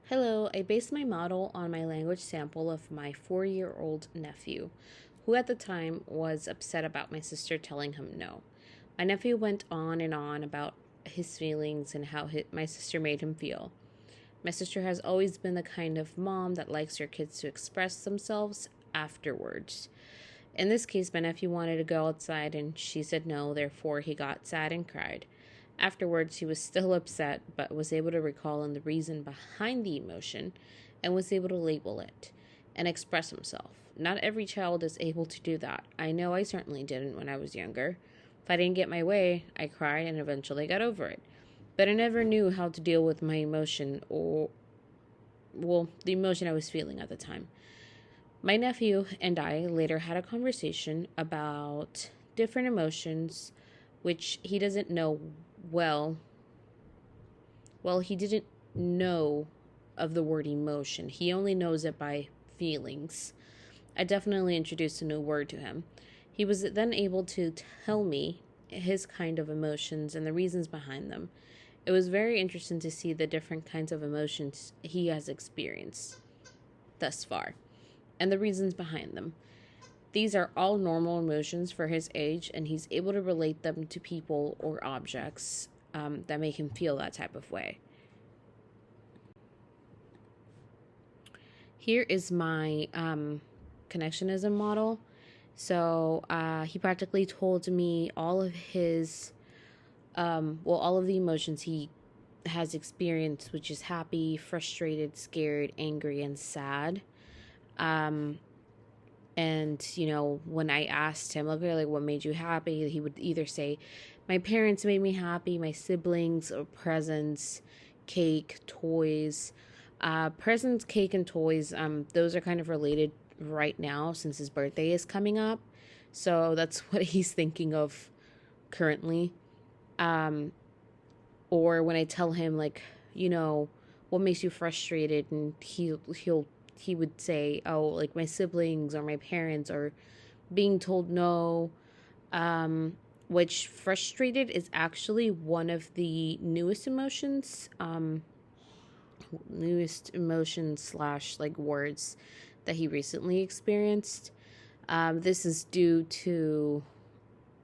Hello, I based my model on my language sample of my 4-year-old nephew, who at the time was upset about my sister telling him no. My nephew went on and on about his feelings and how my sister made him feel. My sister has always been the kind of mom that likes her kids to express themselves afterwards. In this case, my nephew wanted to go outside and she said no, therefore, he got sad and cried. Afterwards, he was still upset, but was able to recall the reason behind the emotion and was able to label it and express himself. Not every child is able to do that. I know I certainly didn't when I was younger. If I didn't get my way, I cried and eventually got over it. But I never knew how to deal with my emotion the emotion I was feeling at the time. My nephew and I later had a conversation about different emotions, which he doesn't know well. He didn't know of the word emotion. He only knows it by feelings. I definitely introduced a new word to him. He was then able to tell me his kind of emotions and the reasons behind them. It was very interesting to see the different kinds of emotions he has experienced thus far and the reasons behind them. These are all normal emotions for his age, and he's able to relate them to people or objects that make him feel that type of way. Here is my connectionism model. So he practically told me all of his, all of the emotions he has experienced, which is happy, frustrated, scared, angry, and sad. And, when I asked him, okay, like, what made you happy? He would either say, my parents made me happy, my siblings, or presents, cake, toys. Presents, cake, and toys, those are kind of related right now since his birthday is coming up. So that's what he's thinking of currently. Or when I tell him, like, what makes you frustrated? And he would say, oh, like my siblings or my parents or being told no, which frustrated is actually one of the newest emotions slash like words that he recently experienced. This is due to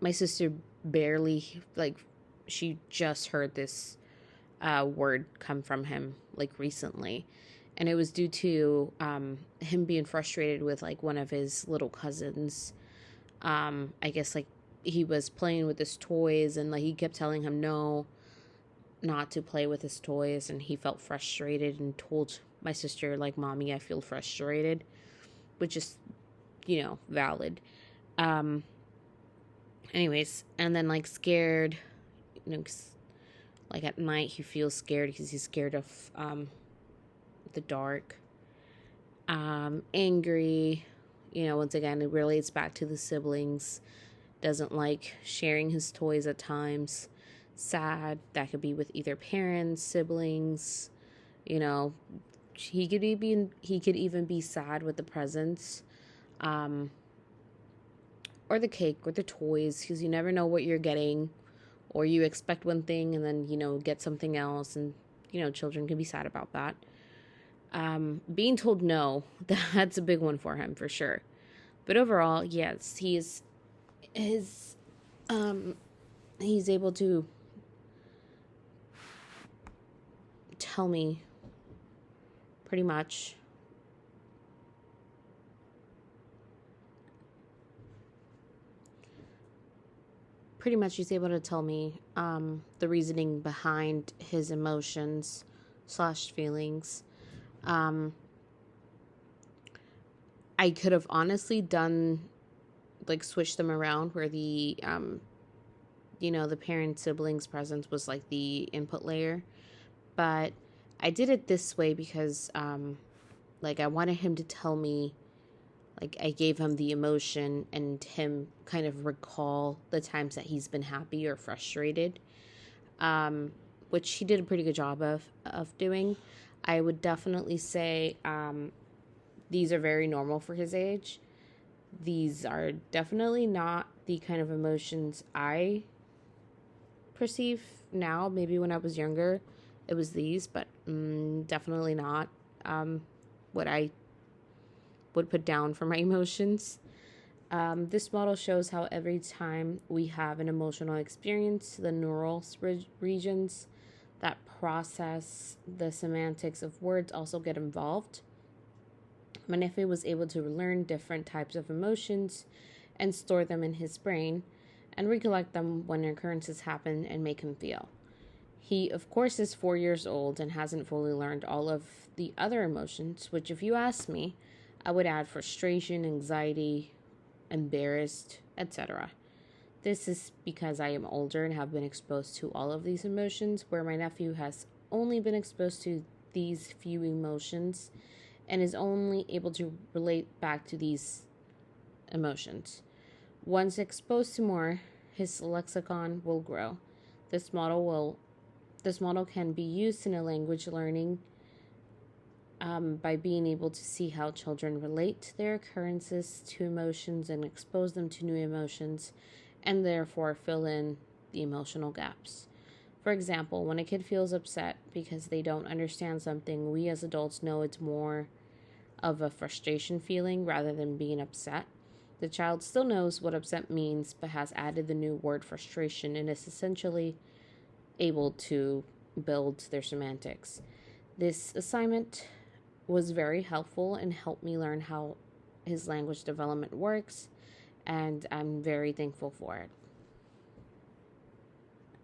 my sister barely, like, she just heard this word come from him like recently. And it was due to him being frustrated with like one of his little cousins. I guess like he was playing with his toys and like he kept telling him no, not to play with his toys, and he felt frustrated and told my sister like, "Mommy, I feel frustrated," which is, valid. Anyways, and then like scared, like at night he feels scared because he's scared of the dark. Angry, once again, it relates back to the siblings. Doesn't like sharing his toys at times. Sad, that could be with either parents, siblings. He could even be sad with the presents, or the cake or the toys, because you never know what you're getting, or you expect one thing and then get something else, and children can be sad about that. Being told no, that's a big one for him for sure. But overall, yes, he's able to tell me pretty much he's able to tell me the reasoning behind his emotions slash feelings. I could have honestly done, like, switch them around where the, the parent siblings presence was like the input layer. But I did it this way because, like, I wanted him to tell me, like, I gave him the emotion and him kind of recall the times that he's been happy or frustrated, which he did a pretty good job of doing. I would definitely say these are very normal for his age. These are definitely not the kind of emotions I perceive now. Maybe when I was younger, it was these, but definitely not what I would put down for my emotions. This model shows how every time we have an emotional experience, the neural regions that process the semantics of words also get involved. Manefe was able to learn different types of emotions and store them in his brain and recollect them when occurrences happen and make him feel. He, of course, is 4 years old and hasn't fully learned all of the other emotions, which, if you ask me, I would add frustration, anxiety, embarrassed, etc. This is because I am older and have been exposed to all of these emotions, where my nephew has only been exposed to these few emotions and is only able to relate back to these emotions. Once exposed to more, his lexicon will grow. This model can be used in a language learning by being able to see how children relate their occurrences to emotions and expose them to new emotions, and therefore fill in the emotional gaps. For example, when a kid feels upset because they don't understand something, we as adults know it's more of a frustration feeling rather than being upset. The child still knows what upset means, but has added the new word frustration and is essentially able to build their semantics. This assignment was very helpful and helped me learn how his language development works, and I'm very thankful for it.